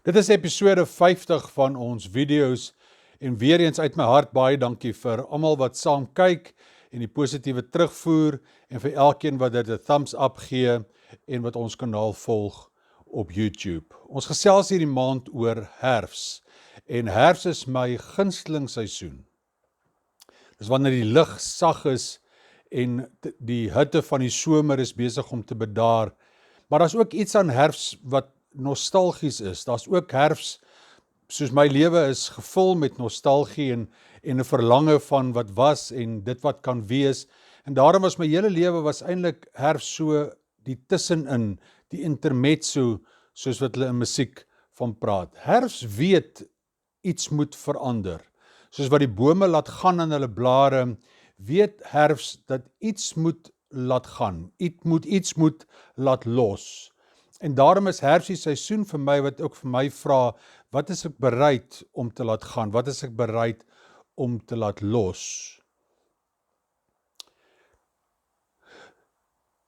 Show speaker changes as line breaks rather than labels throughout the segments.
Dit is episode 50 van ons video's en weer eens uit my hart baie dankie vir almal wat saam kyk en die positiewe terugvoer en vir elkeen wat dit 'n thumbs up gee en wat ons kanaal volg op YouTube. Ons gesels hierdie maand oor herfs en herfs is my gunsteling seisoen. Dis wanneer die lug sag is en die hitte van die somer is besig om te bedaar. Maar daar's ook iets aan herfs wat nostalgies is. Daar's ook herfs, soos my lewe is gevul met nostalgie en 'n verlange van wat was en dit wat kan wees. En daarom was my hele lewe was eintlik herfs so die tussenin, die intermezzo, soos wat hulle in musiek van praat. Herfs weet iets moet verander. Soos wat die bome laat gaan aan hulle blare, weet herfs dat iets moet laat gaan. Iets moet laat los. En daarom is herfs die seisoen vir my wat ook vir my vra, wat is ek bereid om te laat gaan? Wat is ek bereid om te laat los?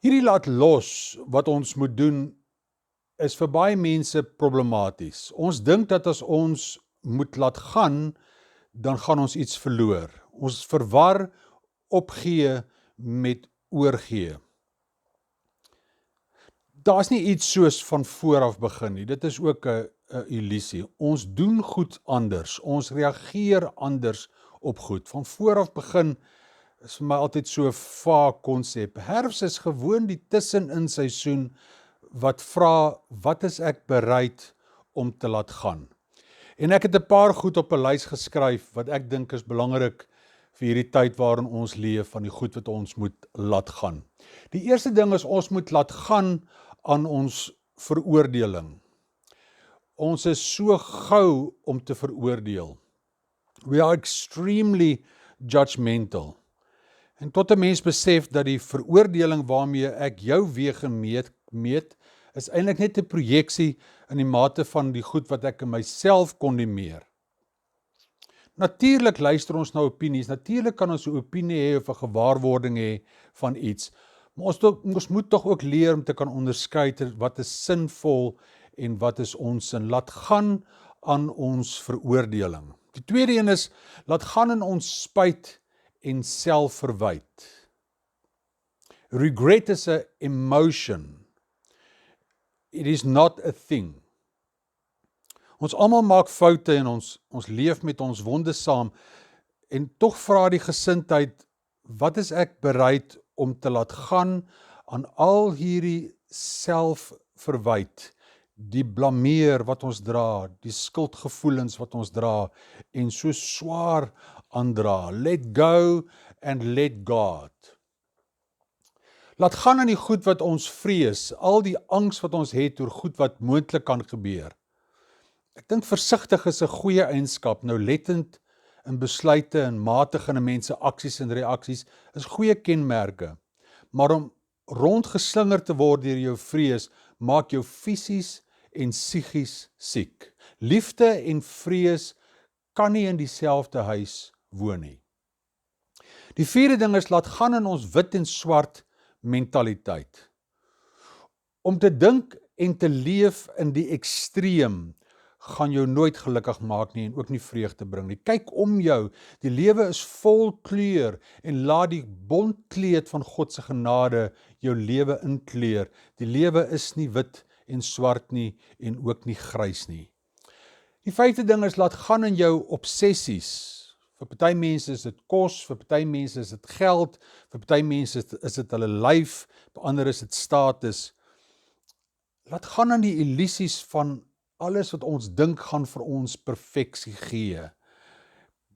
Hierdie laat los wat ons moet doen is vir baie mense problematies. Ons dink dat as ons moet laat gaan, dan gaan ons iets verloor. Ons verwar opgee met oorgee. Daar's nie iets soos van vooraf begin nie. Dit is ook 'n illusie. Ons doen goed anders. Ons reageer anders op goed. Van vooraf begin is vir my altyd so 'n vaag konsep. Herfs is gewoon die tussenin seisoen wat vra, wat is ek bereid om te laat gaan? En ek het 'n paar goed op 'n lys geskryf wat ek dink is belangrik vir hierdie tyd waarin ons leef, van die goed wat ons moet laat gaan. Die eerste ding is ons moet laat gaan aan ons veroordeling. Ons is so gou om te veroordeel. We are extremely judgmental. En tot 'n mens besef dat die veroordeling waarmee ek jou wege meet, is eintlik net 'n projeksie in die mate van die goed wat ek in myself kondemeer. Natuurlik luister ons na opinies, natuurlik kan ons 'n opinie hê of 'n gewaarwording hê van iets, maar ons moet tog ook leer om te kan onderskei wat is sinvol en wat is onsin. Laat gaan aan ons veroordeling. Die tweede een is, laat gaan in ons spyt en selfverwyd. Regret is 'n emotion. It is not a thing. Ons almal maak foute en ons leef met ons wonde saam en tog vra die gesindheid, wat is ek bereid om te laat gaan aan al hierdie selfverwyd, die blameer wat ons dra, die skuldgevoelens wat ons dra en so swaar aandra. Let go and let God. Laat gaan aan die goed wat ons vrees, al die angs wat ons het oor goed wat moontlik kan gebeur. Ek dink versigtig is 'n goeie eienskap, nauwlettend in besluite en matig in 'n mens se aksies en reaksies is goeie kenmerke. Maar om rondgeslingerd te word deur jou vrees, maak jou fisies en psigies siek. Liefde en vrees kan nie in dieselfde huis woon nie. Die vierde ding is, laat gaan in ons wit en swart mentaliteit. Om te dink en te leef in die ekstreem gaan jou nooit gelukkig maak nie en ook nie vreugde bring nie. Kyk om jou, die lewe is vol kleur en laat die bontkleed van God se genade jou lewe inkleur. Die lewe is nie wit en swart nie en ook nie grys nie. Die vyfde ding is, laat gaan in jou obsessies. Vir party mense is dit kos, vir party mense is dit geld, vir party mense is dit hulle lyf, vir ander is dit status. Laat gaan aan die illusies van alles wat ons dink gaan vir ons perfeksie gee.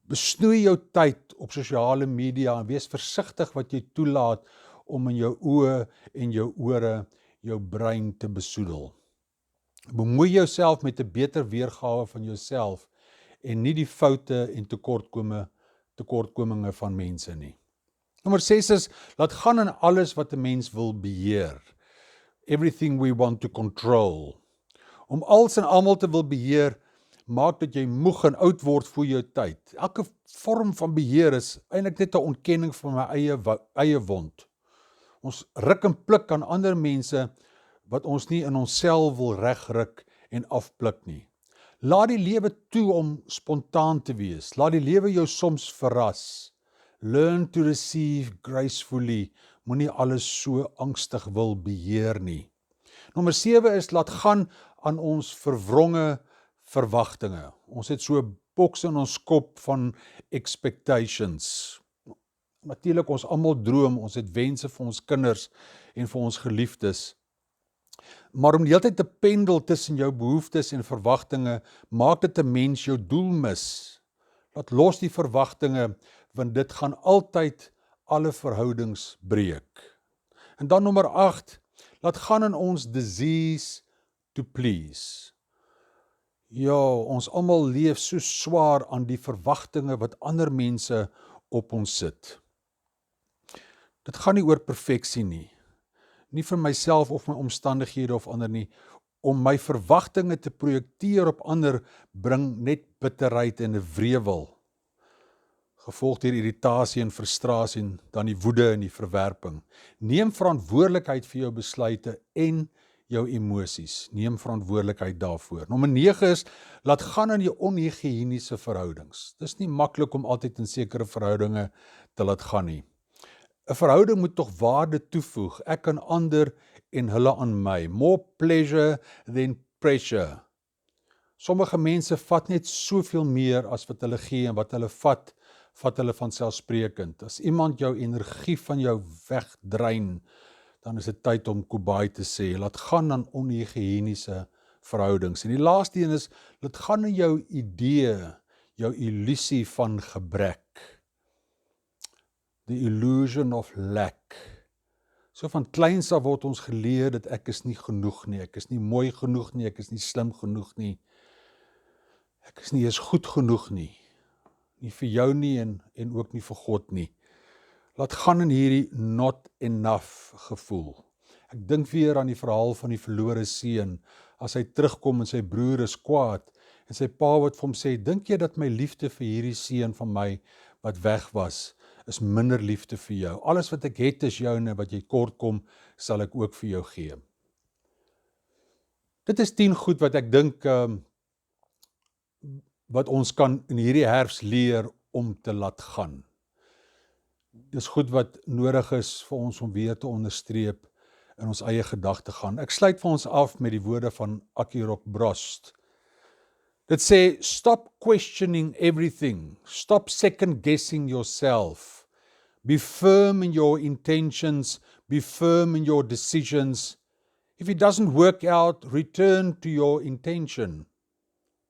Besnoei jou tyd op sosiale media en wees versigtig wat jy toelaat om in jou oë en jou ore jou brein te besoedel. Bemoei jouself met 'n beter weergawe van jouself en nie die foute en tekortkominge van mense nie. Nommer 6 is, laat gaan in alles wat 'n mens wil beheer. Everything we want to control. Om alles en almal te wil beheer, maak dat jy moeg en oud word voor jou tyd. Elke vorm van beheer is eintlik net 'n ontkenning van my eie wond. Ons ruk en pluk aan ander mense wat ons nie in onsself wil regruk en afpluk nie. Laat die lewe toe om spontaan te wees. Laat die lewe jou soms verras. Learn to receive gracefully. Moenie alles so angstig wil beheer nie. Nommer 7 is, laat gaan aan ons verwronge verwagtinge. Ons het so 'n boks in ons kop van expectations. Natuurlik, ons almal droom, ons het wense vir ons kinders en vir ons geliefdes. Maar om die hele tyd te pendel tussen jou behoeftes en verwagtinge, maak dit 'n mens jou doel mis. Laat los die verwagtinge, want dit gaan altyd alle verhoudings breek. En dan nommer 8, laat gaan in ons disease to please. Ja, ons almal leef so swaar aan die verwagtinge wat ander mense op ons sit. Dit gaan nie oor perfeksie nie. Nie vir myself of my omstandighede of ander nie. Om my verwagtinge te projekteer op ander bring net bitterheid en 'n wrevel. Gevolg deur irritasie en frustrasie en dan die woede en die verwerping. Neem verantwoordelikheid vir jou besluite en jou emosies. Neem verantwoordelikheid daarvoor. Nommer 9 is, laat gaan in jou onhigiëniese verhoudings. Dis nie maklik om altyd in sekere verhoudinge te laat gaan nie. 'n Verhouding moet tog waarde toevoeg, ek aan ander en hulle aan my. More pleasure than pressure. Sommige mense vat net soveel meer as wat hulle gee, en wat hulle vat hulle vanselfsprekend. As iemand jou energie van jou wegdrein, dan is dit tyd om kubai te sê. Laat gaan aan onhigiëniese verhoudings. En die laaste een is, laat gaan in jou idee, jou illusie van gebrek. The illusion of lack. So van kleins af word ons geleer dat ek is nie genoeg nie, ek is nie mooi genoeg nie, ek is nie slim genoeg nie, ek is nie eens goed genoeg nie. Nie vir jou nie en ook nie vir God nie. Laat gaan in hierdie not enough gevoel. Ek dink weer aan die verhaal van die verlore seun, as hy terugkom en sy broer is kwaad, en sy pa wat vir hom sê, dink jy dat my liefde vir hierdie seun van my, wat weg was, is minder liefde vir jou. Alles wat ek het is joune, wat jy kort kom, sal ek ook vir jou gee. Dit is 10 goed wat ek dink, wat ons kan in hierdie herfs leer om te laat gaan. Dis goed wat nodig is vir ons om weer te onderstreep in ons eie gedagte gaan. Ek sluit vir ons af met die woorde van Akkie Rockbrost. Dit sê, stop questioning everything. Stop second guessing yourself. Be firm in your intentions. Be firm in your decisions. If it doesn't work out, return to your intention.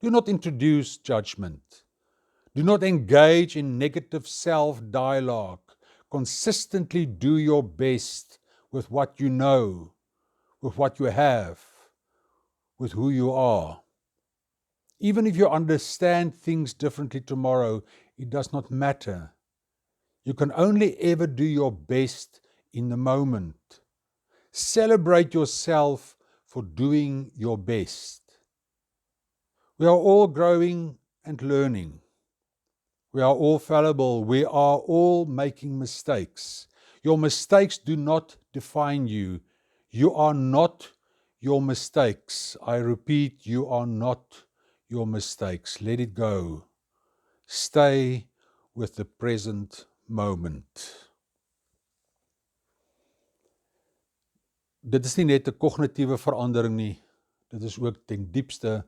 Do not introduce judgment. Do not engage in negative self-dialogue. Consistently do your best with what you know, with what you have, with who you are. Even if you understand things differently tomorrow, it does not matter. You can only ever do your best in the moment. Celebrate yourself for doing your best. We are all growing and learning. We are all fallible. We are all making mistakes. Your mistakes do not define you. You are not your mistakes. I repeat, you are not your mistakes. Let it go. Stay with the present moment. Dit is nie net 'n kognitiewe verandering nie. Dit is ook ten diepste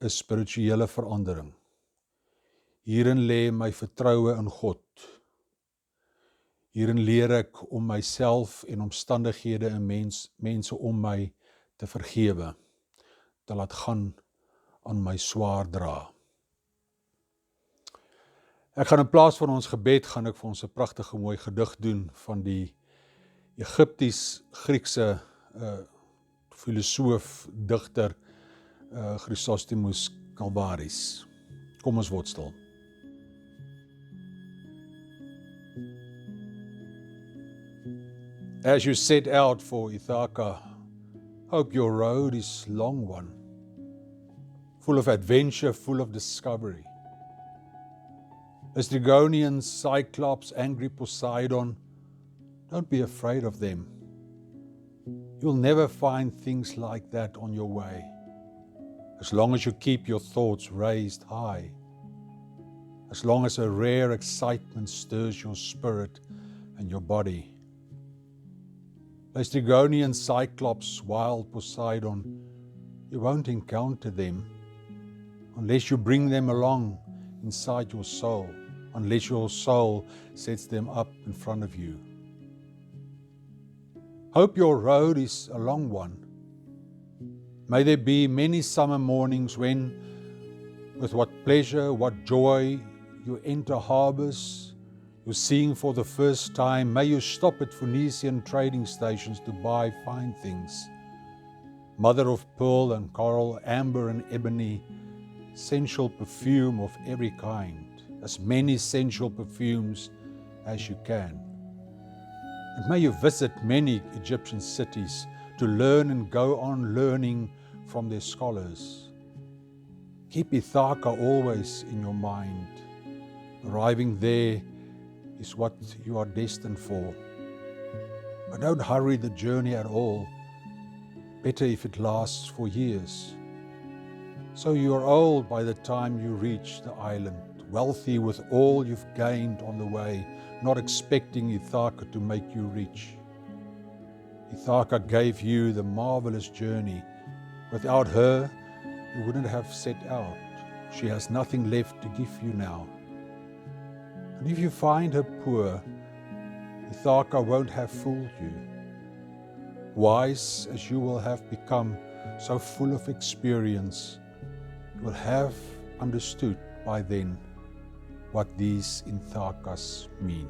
'n spirituele verandering. Hierin lê my vertroue in God. Hierin leer ek om myself en omstandighede en mense om my te vergewe, te laat gaan aan my swaar dra. Ek gaan in plaas van ons gebed, gaan ek vir ons 'n pragtige mooi gedig doen van die Egipties-Griekse filosoof, digter Chrysostomus Kalbaris. Kom ons word stil. As you set out for Ithaca, hope your road is a long one, full of adventure, full of discovery. Estrigonians, Cyclops, angry Poseidon, don't be afraid of them. You'll never find things like that on your way. as long as you keep your thoughts raised high, as long as a rare excitement stirs your spirit and your body. Laestrygonian Cyclops, wild Poseidon, you won't encounter them unless you bring them along inside your soul, unless your soul sets them up in front of you. Hope your road is a long one. May there be many summer mornings when, with what pleasure, what joy, you enter harbors, you're seeing for the first time. May you stop at Phoenician trading stations to buy fine things. Mother of pearl and coral, amber and ebony, sensual perfume of every kind, as many sensual perfumes as you can. And may you visit many Egyptian cities to learn and go on learning from their scholars. Keep Ithaca always in your mind. Arriving there is what you are destined for. But don't hurry the journey at all. Better if it lasts for years. So you are old by the time you reach the island, wealthy with all you've gained on the way, not expecting Ithaca to make you rich. Ithaca gave you the marvelous journey. Without her, you wouldn't have set out. She has nothing left to give you now. And if you find her poor, Ithaca won't have fooled you. Wise as you will have become, so full of experience, you will have understood by then what these Ithacas mean.